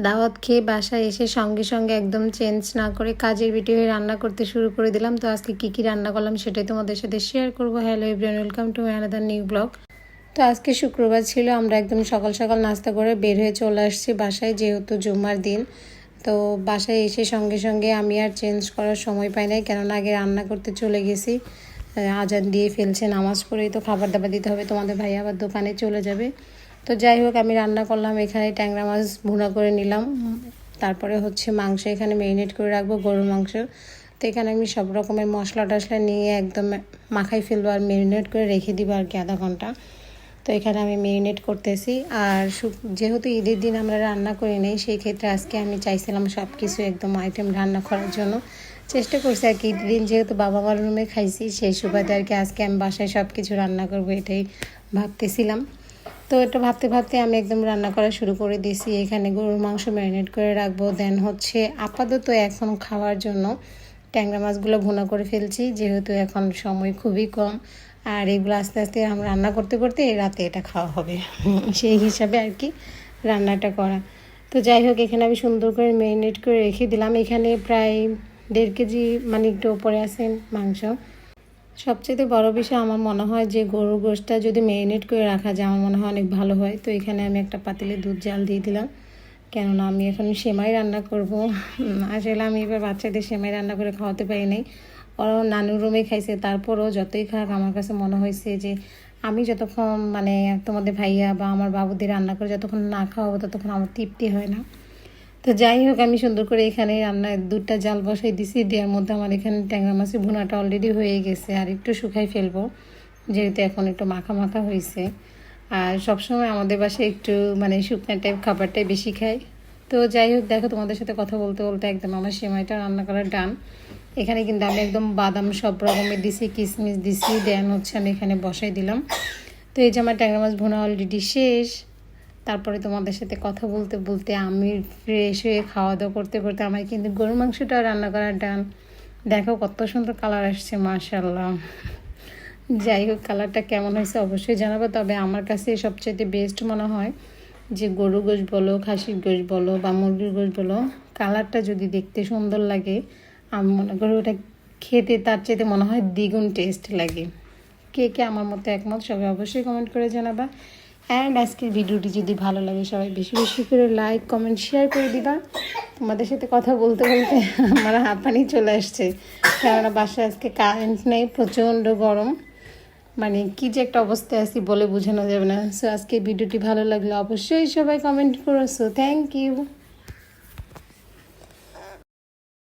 দাওয়াত খেয়ে বাসায় এসে সঙ্গে সঙ্গে একদম চেঞ্জ না করে কাজের ভিডিও রান্না করতে শুরু করে দিলাম। তো আজকে কী রান্না করলাম সেটাই তোমাদের সাথে শেয়ার করবো। Hello everyone, welcome to my another new blog. তো আজকে শুক্রবার ছিল, আমরা একদম সকাল সকাল নাস্তা করে বের হয়ে চলে আসছি বাসায়, যেহেতু জুম্মার দিন। তো বাসায় এসে সঙ্গে সঙ্গে আমি আর চেঞ্জ করার সময় পাই নাই, কেননা আগে রান্না করতে চলে গেছি। আজান দিয়ে ফেলছে, নামাজ পড়েই তো খাবার দাবার দিতে হবে, তোমাদের ভাই আবার দোকানে চলে যাবে। তো যাই হোক, আমি রান্না করলাম, এখানে ট্যাংরা মাছ ভুনা করে নিলাম, তারপরে হচ্ছে মাংস এখানে ম্যারিনেট করে রাখবো, গরুর মাংস। তো এখানে আমি সব রকমের মশলা টশলা নিয়ে একদম মাখাই ফেলবো আর ম্যারিনেট করে রেখে দিব আর কি আধা ঘন্টা। তো এখানে আমি ম্যারিনেট করতেছি। আর যেহেতু ঈদের দিন আমরা রান্না করি নেই, সেই ক্ষেত্রে আজকে আমি চাইছিলাম সব কিছু একদম আইটেম রান্না করার জন্য। চেষ্টা করছি আর কি, ঈদের দিন যেহেতু বাবা মার রুমে খাইছি, সেই সুবাদে আর কি আজকে আমি বাসায় সব কিছু রান্না করবো, এটাই ভাবতেছিলাম। তো এটা ভাবতে ভাবতে আমি একদম রান্না করা শুরু করে দিয়েছি। এখানে গরুর মাংস ম্যারিনেট করে রাখবো, দেন হচ্ছে আপাতত এখন খাওয়ার জন্য ট্যাংরা মাছগুলো ভুনা করে ফেলছি, যেহেতু এখন সময় খুবই কম। আর এগুলো আস্তে আস্তে আমরা রান্না করতে করতে রাতে এটা খাওয়া হবে, সেই হিসাবে আর কি রান্নাটা করা। তো যাই হোক, এখানে আমি সুন্দর করে ম্যারিনেট করে রেখে দিলাম। এখানে প্রায় 1.5 কেজি মানে একটু ওপরে আছে মাংস। সবচেয়ে বড় বিষয় আমার মনে হয় যে গরুর গোশটা যদি ম্যারিনেট করে রাখা যায়, আমার মনে হয় অনেক ভালো হয়। তো এখানে আমি একটা পাতিলে দুধ জাল দিয়ে দিলাম, কেননা আমি এখন সেমাই রান্না করব। আসলে আমি এবার বাচ্চাদের সেমাই রান্না করে খাওয়াতে পারি নাই, ওরা নানুর রুমে খাইছে। তারপরও যতই খাক, আমার কাছে মনে হয়েছে যে আমি যতক্ষণ মানে তোমাদের ভাইয়া বা আমার বাবুদের রান্না করে যতক্ষণ না খাওয়াবো, ততক্ষণ আমার তৃপ্তি হয় না। তো যাই হোক, আমি সুন্দর করে এখানে রান্নার দুধটা জাল বসাই দিছি, দেওয়ার মধ্যে আমার এখানে ট্যাংরা মাছের ভুনাটা অলরেডি হয়ে গেছে। আর একটু শুকাই ফেলবো, যেহেতু এখন একটু মাখা মাখা হয়েছে। আর সবসময় আমাদের বাসায় একটু মানে শুকনো টাইপ খাবারটাই বেশি খাই। তো যাই হোক, দেখো তোমাদের সাথে কথা বলতে বলতে একদম আমার সেমাইটা রান্না করার ডান। এখানে কিন্তু আমি একদম বাদাম সব রকমের দিছি, কিশমিশ দিছি, দেন হচ্ছে আমি এখানে বসাই দিলাম। তো এই যে আমার ট্যাংরা মাছ ভুনা অলরেডি শেষ। তারপরে তোমাদের সাথে কথা বলতে বলতে আমি ফ্রেশ হয়ে খাওয়া দাওয়া করতে করতে আমার কিন্তু গরুর মাংসটা রান্না করার ডান। দেখো কত সুন্দর কালার আসছে, মাশাআল্লাহ। যাই হোক, কালারটা কেমন হয়েছে অবশ্যই জানাবো। তবে আমার কাছে সবচেয়ে বেস্ট মনে হয় যে গরু গোশ বলো, খাসির গোশ বলো বা মুরগির গোশ বলো, কালারটা যদি দেখতে সুন্দর লাগে, আমি মনে করি ওটা খেতে তার চাইতে মনে হয় দ্বিগুণ টেস্ট লাগে। কে কে আমার মতো একমত, সবাই অবশ্যই কমেন্ট করে জানাবা। অ্যান্ড আজকের ভিডিওটি যদি ভালো লাগে, সবাই বেশি বেশি করে লাইক কমেন্ট শেয়ার করে দিবা। তোমাদের সাথে কথা বলতে বলতে আমার হাঁপানি চলে আসছে, কেননা বাসায় আজকে কারেন্ট নেই, প্রচণ্ড গরম, মানে কি যে একটা অবস্থায় আছি বলে বোঝানো যাবে না। সো আজকে ভিডিওটি ভালো লাগলে অবশ্যই সবাই কমেন্ট করো। So thank you.